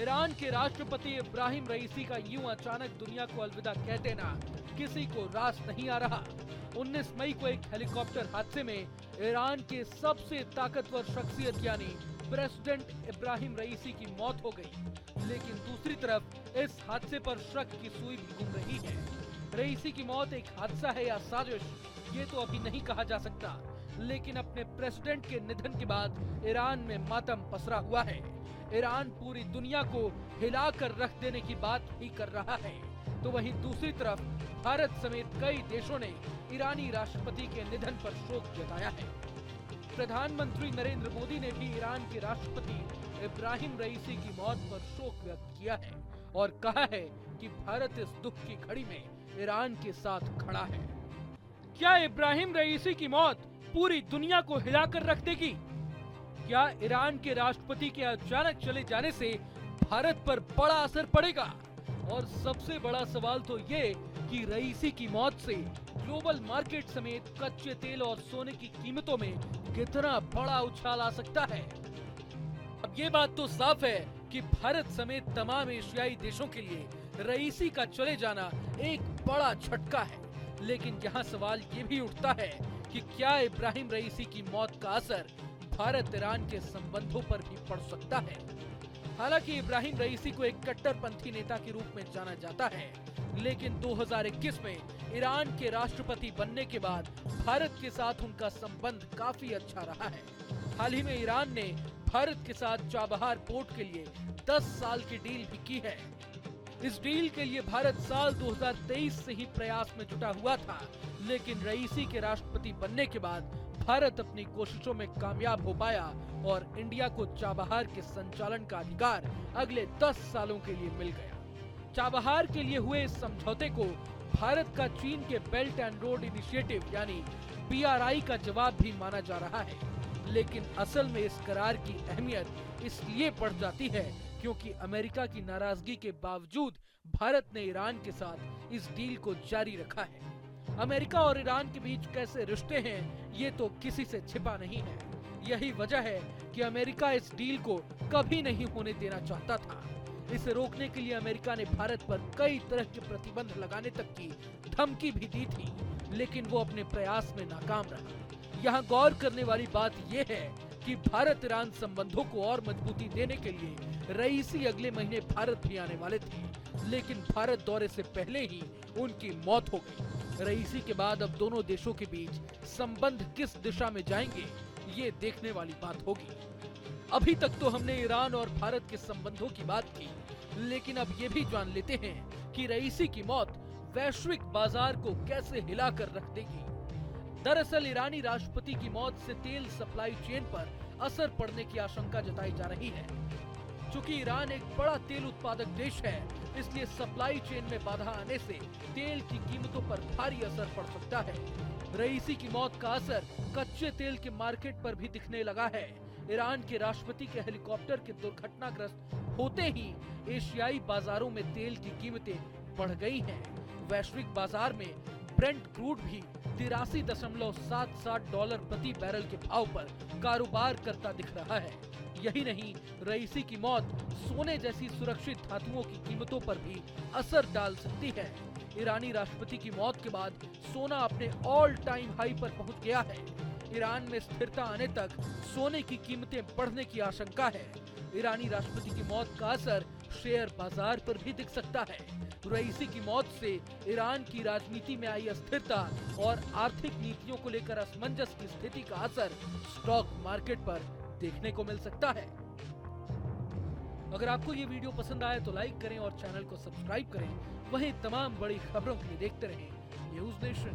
Iran के राष्ट्रपति इब्राहिम रईसी का यूं अचानक दुनिया को अलविदा कह देना किसी को रास नहीं आ रहा। 19 मई को एक हेलीकॉप्टर हादसे में ईरान के सबसे ताकतवर शख्सियत यानी प्रेसिडेंट इब्राहिम रईसी की मौत हो गई। लेकिन दूसरी तरफ इस हादसे पर शक की सुई भी घूम रही है। रईसी की मौत एक हादसा है या साजिश, ये तो अभी नहीं कहा जा सकता। लेकिन अपने प्रेसिडेंट के निधन के बाद ईरान में मातम पसरा हुआ है। ईरान पूरी दुनिया को हिलाकर रख देने की बात ही कर रहा है, तो वहीं दूसरी तरफ भारत समेत कई देशों ने ईरानी राष्ट्रपति के निधन पर शोक जताया है। प्रधानमंत्री नरेंद्र मोदी ने भी ईरान के राष्ट्रपति इब्राहिम रईसी की मौत पर शोक व्यक्त किया है और कहा है कि भारत इस दुख की घड़ी में ईरान के साथ खड़ा है। क्या इब्राहिम रईसी की मौत पूरी दुनिया को हिलाकर रख देगी? क्या ईरान के राष्ट्रपति के अचानक चले जाने से भारत पर बड़ा असर पड़ेगा? और सबसे बड़ा सवाल तो ये कि रईसी की मौत से ग्लोबल मार्केट समेत कच्चे तेल और सोने की कीमतों में कितना बड़ा उछाल आ सकता है। अब ये बात तो साफ है कि भारत समेत तमाम एशियाई देशों के लिए रईसी का चले जाना एक बड़ा झटका है। लेकिन यहाँ सवाल ये भी उठता है कि क्या इब्राहिम रईसी की मौत का असर भारत ईरान के संबंधों पर भी पड़ सकता है। हालांकि इब्राहिम रईसी को एक कट्टरपंथी नेता के रूप में जाना जाता है, लेकिन 2021 में ईरान के राष्ट्रपति बनने के बाद भारत के साथ उनका संबंध काफी अच्छा रहा है। हाल ही में ईरान ने भारत के साथ चाबहार पोर्ट के लिए 10 साल की डील भी की है। इस डील के लिए भारत साल 2023 से ही प्रयास में जुटा हुआ था, लेकिन रईसी के राष्ट्रपति बनने के बाद भारत अपनी कोशिशों में कामयाब हो पाया और इंडिया को चाबहार के संचालन का अधिकार अगले 10 सालों के लिए मिल गया। चाबहार के लिए हुए इस समझौते को भारत का चीन के बेल्ट एंड रोड इनिशिएटिव यानी BRI का जवाब भी माना जा रहा है। लेकिन असल में इस करार की अहमियत इसलिए बढ़ जाती है क्योंकि अमेरिका की नाराजगी के बावजूद भारत ने ईरान के साथ इस डील को जारी रखा है। अमेरिका और ईरान के बीच कैसे रिश्ते हैं ये तो किसी से छिपा नहीं है। यही वजह है कि अमेरिका इस डील को कभी नहीं होने देना चाहता था। इसे रोकने के लिए अमेरिका ने भारत पर कई तरह के प्रतिबंध लगाने तक की धमकी भी दी थी, लेकिन वो अपने प्रयास में नाकाम रहा। यहाँ गौर करने वाली बात यह है कि भारत ईरान संबंधों को और मजबूती देने के लिए रईसी अगले महीने भारत भी आने वाले थे, लेकिन भारत दौरे से पहले ही उनकी मौत हो गई। रईसी के बाद अब दोनों देशों के बीच संबंध किस दिशा में जाएंगे ये देखने वाली बात होगी। अभी तक तो हमने ईरान और भारत के संबंधों की बात की, लेकिन अब ये भी जान लेते हैं कि रईसी की मौत वैश्विक बाजार को कैसे हिलाकर रख देगी। दरअसल ईरानी राष्ट्रपति की मौत से तेल सप्लाई चेन पर असर पड़ने की आशंका जताई जा रही है। चूंकि ईरान एक बड़ा तेल उत्पादक देश है, इसलिए सप्लाई चेन में बाधा आने से तेल की कीमतों पर भारी असर पड़ सकता है। रईसी की मौत का असर कच्चे तेल के मार्केट पर भी दिखने लगा है। ईरान के राष्ट्रपति के हेलीकॉप्टर के दुर्घटनाग्रस्त होते ही एशियाई बाजारों में तेल की कीमतें बढ़ गई हैं। वैश्विक बाजार में ब्रेंट क्रूड भी $83.77 प्रति बैरल के भाव पर कारोबार करता दिख रहा है। यही नहीं, रईसी की मौत सोने जैसी सुरक्षित धातुओं की कीमतों पर भी असर डाल सकती है। ईरानी राष्ट्रपति की मौत के बाद सोना अपने ऑल टाइम हाई पर पहुंच गया है। ईरान में स्थिरता आने तक सोने की कीमतें बढ़ने की आशंका है। ईरानी राष्ट्रपति की मौत का असर शेयर बाजार पर भी दिख सकता है। रईसी की मौत से ईरान की राजनीति में आई अस्थिरता और आर्थिक नीतियों को लेकर असमंजस की स्थिति का असर स्टॉक मार्केट पर देखने को मिल सकता है। अगर आपको ये वीडियो पसंद आए तो लाइक करें और चैनल को सब्सक्राइब करें। वहीं तमाम बड़ी खबरों के लिए देखते रहें न्यूज़ नेशन।